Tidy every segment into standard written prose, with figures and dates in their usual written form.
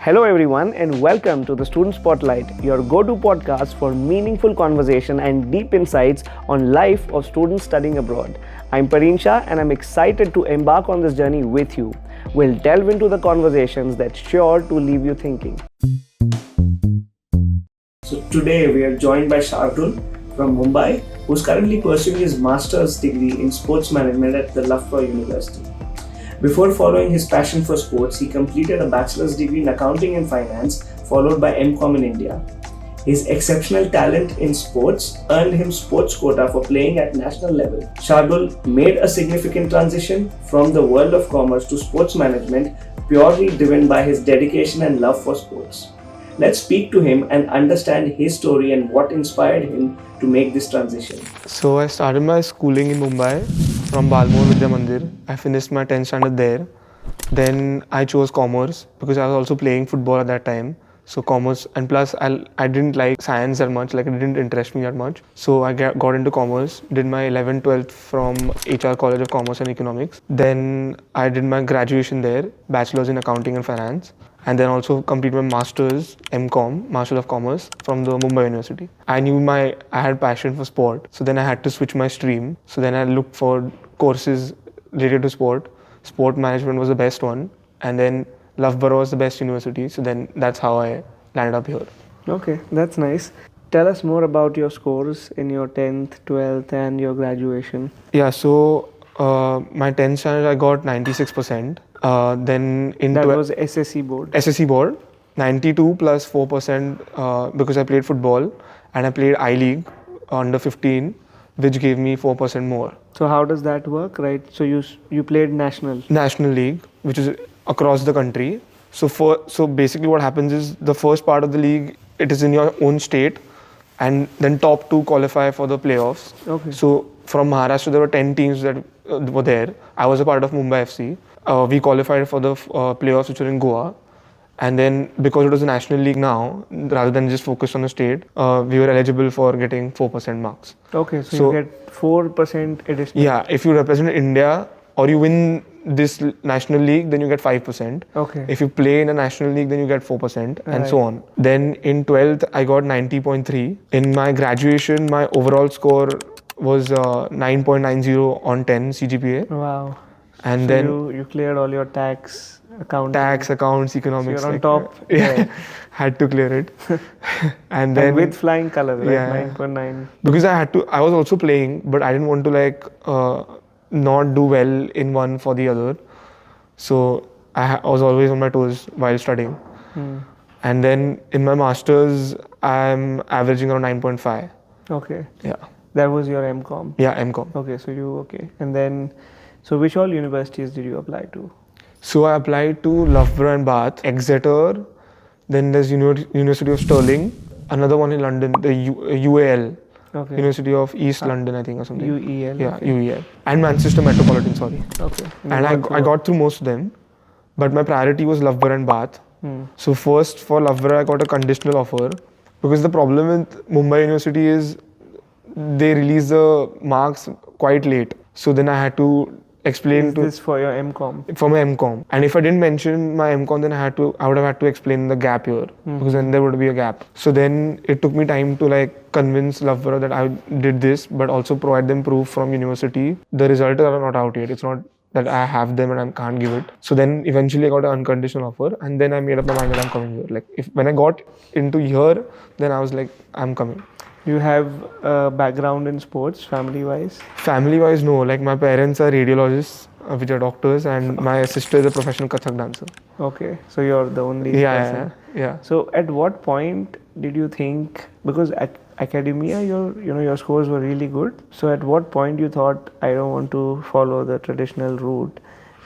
Hello everyone and welcome to the Student Spotlight, your go-to podcast for meaningful conversation and deep insights on life of students studying abroad. I'm Parin Shah and I'm excited to embark on this journey with you. We'll delve into the conversations that's sure to leave you thinking. So today we are joined by Shardul from Mumbai, who's currently pursuing his master's degree in sports management at the Loughborough University. Before following his passion for sports, he completed a bachelor's degree in accounting and finance, followed by M.Com in India. His exceptional talent in sports earned him sports quota for playing at national level. Shardul made a significant transition from the world of commerce to sports management, purely driven by his dedication and love for sports. Let's speak to him and understand his story and what inspired him to make this transition. So I started my schooling in Mumbai from Balmore Vidya Mandir. I finished my 10th standard there. Then I chose commerce because I was also playing football at that time. So commerce, and plus I didn't like science that much, like it didn't interest me that much. So I got into commerce, did my 11th, 12th from HR College of Commerce and Economics. Then I did my graduation there, bachelor's in accounting and finance. And then also completed my master's, M.Com, Master of Commerce from the Mumbai University. I knew I had passion for sport, so then I had to switch my stream. So then I looked for courses related to sport. Sport management was the best one, and then Loughborough was the best university, so then that's how I landed up here. Okay, that's nice. Tell us more about your scores in your 10th, 12th and your graduation. Yeah, so my 10th standard I got 96%. Then in that was SSC board. SSC board, 92 plus 4% because I played football and I played I-League under 15, which gave me 4% more. So how does that work, right? So you played National League, which is across the country. So basically what happens is the first part of the league, it is in your own state, and then top 2 qualify for the playoffs. Okay. So from Maharashtra there were 10 teams that were there. I was a part of Mumbai FC. We qualified for the playoffs which were in Goa, and then because it was a national league now, rather than just focus on the state, we were eligible for getting 4% marks. Okay, so you get 4% additional. Yeah, if you represent India or you win this national league, then you get 5%. Okay. If you play in a national league, then you get 4%, and so on. Then in 12th, I got 90.3. In my graduation, my overall score was 9.90 on 10 CGPA. Wow. And so then you cleared all your tax, accounts, economics. So you're on top. Yeah, had to clear it. and then with flying colors, right? Yeah, 9.9. Because I was also playing, but I didn't want to not do well in one for the other. So I was always on my toes while studying. And then in my master's, I'm averaging around 9.5. Okay. Yeah. That was your M.Com? Yeah, M.Com. Okay, so okay. And then, so which all universities did you apply to? So I applied to Loughborough and Bath, Exeter, then there's University of Stirling, another one in London, the UAL, okay. University of East London, I think, or something. UEL. Yeah, UEL. And Manchester Metropolitan, sorry. Okay. And I got through most of them, but my priority was Loughborough and Bath. So first for Loughborough, I got a conditional offer, because the problem with Mumbai University is they release the marks quite late. So then I had to explain this for your M.Com? For my M.Com. And if I didn't mention my M.Com, then I would have had to explain the gap here, because then there would be a gap. So then it took me time to convince Loughborough that I did this, but also provide them proof from university. The results are not out yet. It's not that I have them and I can't give it. So then eventually I got an unconditional offer, and then I made up my mind that I'm coming here. When I got into here, then I was like, I'm coming. You have a background in sports, family-wise? Family-wise, no. My parents are radiologists, which are doctors, and my sister is a professional Kathak dancer. Okay, so you're the only person. Yeah. So at what point did you think, because academia, your scores were really good. So at what point you thought, I don't want to follow the traditional route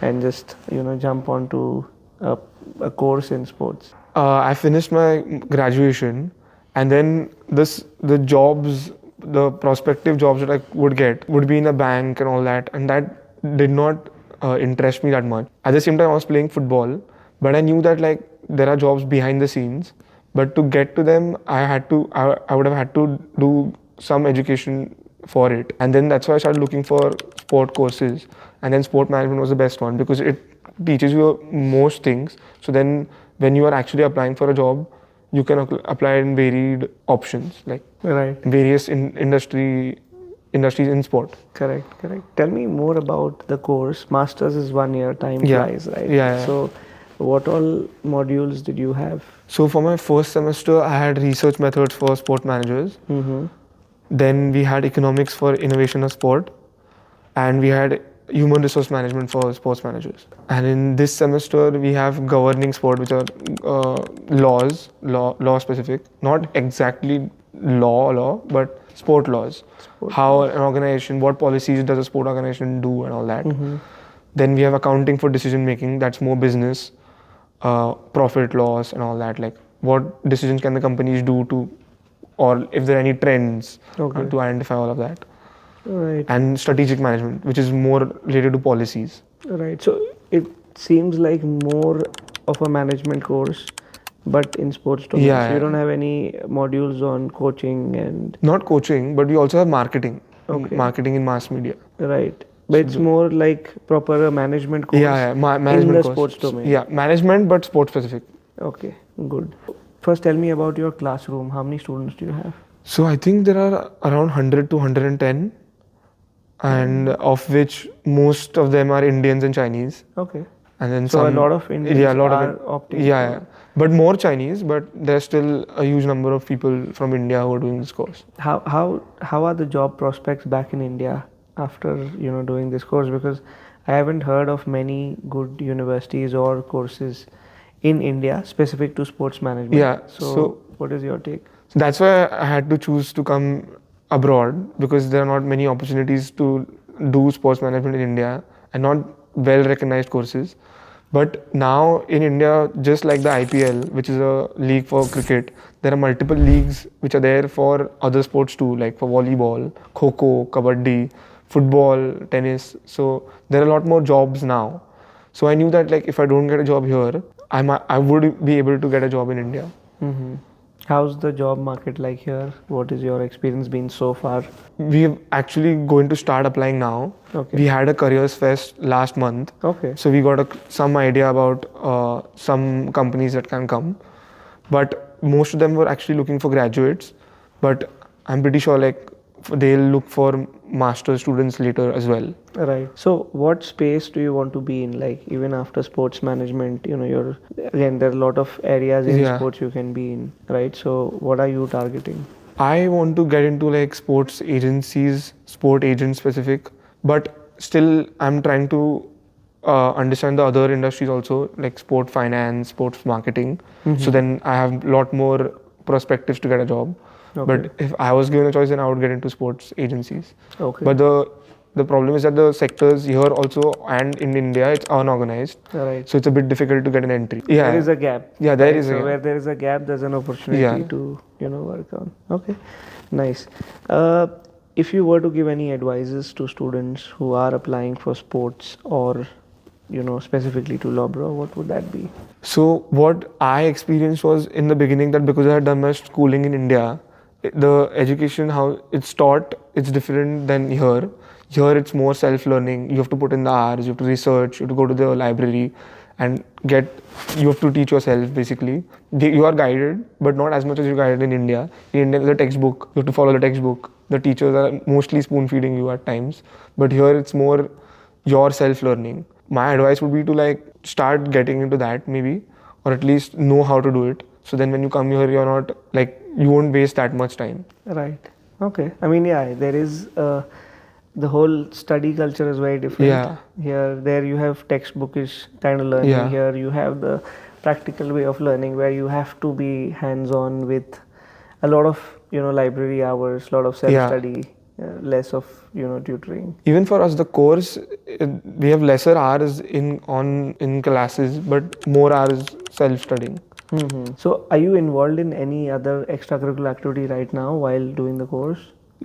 and just jump onto a course in sports? I finished my graduation. And then the jobs, the prospective jobs that I would get would be in a bank and all that. And that did not interest me that much. At the same time, I was playing football, but I knew that there are jobs behind the scenes. But to get to them, I would have had to do some education for it. And then that's why I started looking for sport courses. And then sport management was the best one, because it teaches you most things. So then when you are actually applying for a job, you can apply in varied options, like Right. various industries in sport. Correct. Tell me more about the course. Masters is 1 year, time Yeah. flies, right? Yeah. So, what all modules did you have? So for my first semester, I had research methods for sport managers. Mm-hmm. Then we had economics for innovation of sport, and we had human resource management for sports managers. And in this semester, we have governing sport, which are law specific, not exactly law, but sport laws. How an organization, what policies does a sport organization do, and all that. Mm-hmm. Then we have accounting for decision making. That's more business, profit loss, and all that. Like what decisions can the companies do to, or if there are any trends to identify all of that. Right. And strategic management, which is more related to policies. Right. So it seems like more of a management course, but in sports domain. Yeah, So you don't have any modules on coaching and. Not coaching, but we also have marketing. Okay. Marketing in mass media. Right. But it's more like proper management course. Management in the course. sports domain. Yeah, management, but sport specific. Okay, good. First, tell me about your classroom. How many students do you have? So I think there are around 100 to 110, and of which most of them are Indians and Chinese. Okay. And then So some, a lot of Indians are opting. Yeah, but more Chinese. But there's still a huge number of people from India who are doing this course. How are the job prospects back in India after doing this course? Because I haven't heard of many good universities or courses in India specific to sports management. Yeah. So what is your take? So that's why I had to choose to come abroad, because there are not many opportunities to do sports management in India and not well recognized courses. But now in India, just like the IPL, which is a league for cricket, there are multiple leagues which are there for other sports too, like for volleyball, kho-kho, kabaddi, football, tennis. So there are a lot more jobs now. So I knew that like if I don't get a job here, I would be able to get a job in India. Mm-hmm. How's the job market like here? What is your experience been so far? We're actually going to start applying now. Okay. We had a careers fest last month. Okay. So we got some idea about some companies that can come. But most of them were actually looking for graduates. But I'm pretty sure like they'll look for master's students later as well. Right. So what space do you want to be in? Like even after sports management, there are a lot of areas in sports you can be in, right? So what are you targeting? I want to get into like sports agencies, sport agent specific, but still I'm trying to understand the other industries also, like sport finance, sports marketing. Mm-hmm. So then I have a lot more perspectives to get a job. Okay. But if I was given a choice, then I would get into sports agencies. Okay. But the problem is that the sectors here also and in India, it's unorganized. Right. So it's a bit difficult to get an entry. Yeah. There is a gap. Yeah, there is so a gap. where there is a gap, there's an opportunity to work on. Okay. Nice. If you were to give any advices to students who are applying for sports or specifically to Loughborough, what would that be? So what I experienced was in the beginning that because I had done my schooling in India, the education, how it's taught, it's different than here. Here it's more self-learning. You have to put in the hours, you have to research, you have to go to the library and you have to teach yourself basically. You are guided, but not as much as you're guided in India. In India, there's a textbook. You have to follow the textbook. The teachers are mostly spoon-feeding you at times. But here it's more your self-learning. My advice would be to like start getting into that maybe, or at least know how to do it. So then when you come here, you're not like, you won't waste that much time. Right. Okay. I mean, there is the whole study culture is very different. Yeah. There you have textbookish kind of learning. Yeah. Here you have the practical way of learning where you have to be hands-on with a lot of library hours, a lot of self-study, less of tutoring. Even for us, the course we have lesser hours in classes, but more hours self-studying. Mm-hmm. So are you involved in any other extracurricular activity right now while doing the course?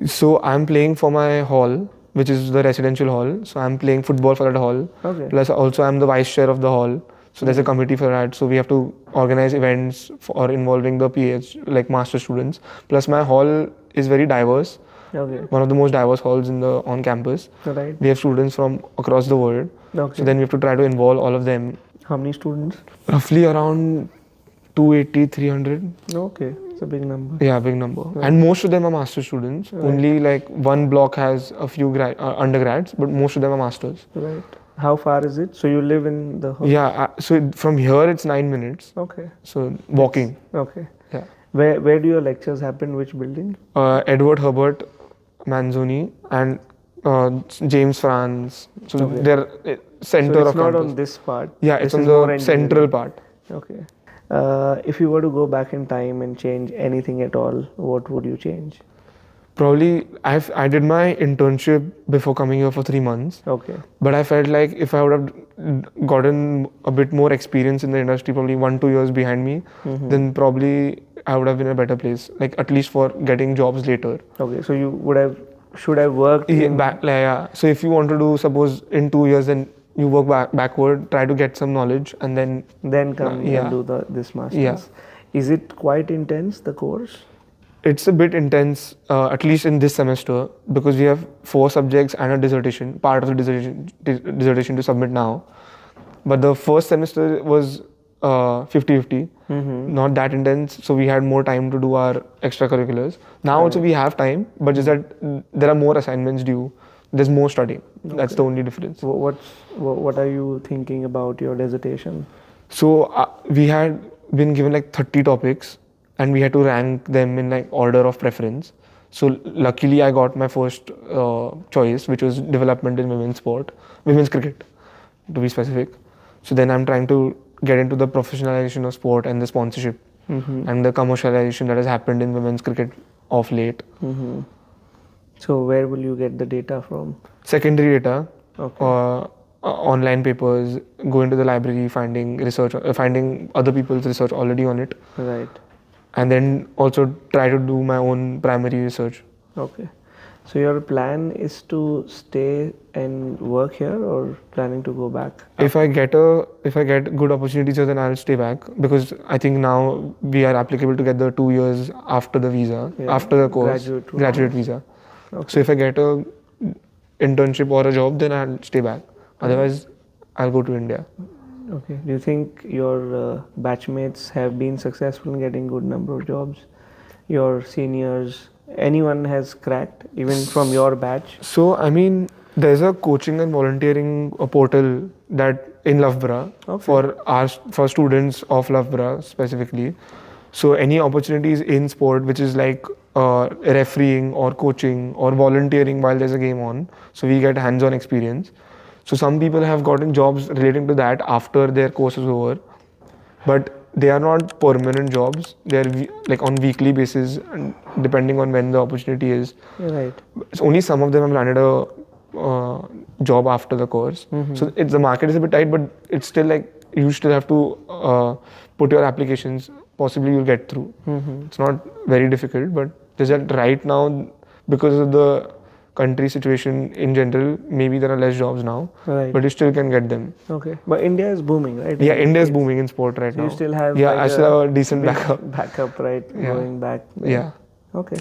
So I'm playing for my hall, which is the residential hall. So I'm playing football for that hall. Okay. Plus also I'm the vice chair of the hall. So there's a committee for that. So we have to organize events for involving the PH, like master students. Plus my hall is very diverse. Okay. One of the most diverse halls on campus. Right. We have students from across the world. Okay. So then we have to try to involve all of them. How many students? Roughly around 280, 300. Okay, it's a big number. Yeah, big number. And most of them are master students. Only like one block has a few undergrads, but most of them are masters. Right. How far is it? So you live in the Yeah, so from here it's 9 minutes. Okay. So walking. Okay. Yeah. Where do your lectures happen? Which building? Edward Herbert Manzoni and James France. So they're center So it's of not campus. on this part. Yeah, it's This on is more the engineering. central part. Okay. If you were to go back in time and change anything at all, what would you change? Probably I did my internship before coming here for 3 months. Okay. But I felt like if I would have gotten a bit more experience in the industry, probably 1-2 years behind me, then probably I would have been in a better place. Like at least for getting jobs later. Okay. So you should have worked in Yeah. So if you want to do, suppose in 2 years, then you work backward, try to get some knowledge, and then come and do this masters. Yeah. Is it quite intense, the course? It's a bit intense, at least in this semester, because we have 4 subjects and a dissertation, part of the dissertation to submit now. But the first semester was 50-50, not that intense, so we had more time to do our extracurriculars. Now also we have time, but just that there are more assignments due. There's more studying. That's the only difference. What are you thinking about your dissertation? So we had been given like 30 topics, and we had to rank them in like order of preference. So luckily I got my first choice, which was development in women's cricket to be specific. So then I'm trying to get into the professionalization of sport and the sponsorship and the commercialization that has happened in women's cricket of late. So where will you get the data from? Secondary data, Okay. online papers, go into the library, finding research, finding other people's research already on it. Right. And then also try to do my own primary research. Okay. So your plan is to stay and work here, or planning to go back? If I get good opportunities here, then I'll stay back, because I think now we are applicable to get the 2 years after the visa, after the course, graduate visa. Okay. So if I get a internship or a job, then I'll stay back. Otherwise, I'll go to India. Okay. Do you think your batchmates have been successful in getting good number of jobs? Your seniors, anyone has cracked, even from your batch? So, I mean, there's a coaching and volunteering portal that in Loughborough for students of Loughborough specifically. So, any opportunities in sport, which is like refereeing or coaching or volunteering while there's a game on, so we get hands-on experience. So some people have gotten jobs relating to that after their course is over, but they are not permanent jobs. They are like on weekly basis, and depending on when the opportunity is. Right. So only some of them have landed a job after the course. So the market is a bit tight, but it's still like you still have to put your applications. Possibly you'll get through. It's not very difficult, but just that right now, because of the country situation in general, maybe there are less jobs now, but you still can get them. Okay, but India is booming, right? Yeah, India is booming in sport right now. You still have I still have a decent backup, right? Yeah. Going back. Yeah. Okay.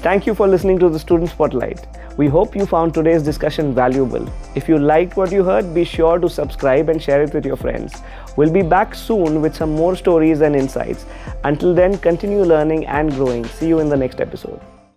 Thank you for listening to the Student Spotlight. We hope you found today's discussion valuable. If you liked what you heard, be sure to subscribe and share it with your friends. We'll be back soon with some more stories and insights. Until then, continue learning and growing. See you in the next episode.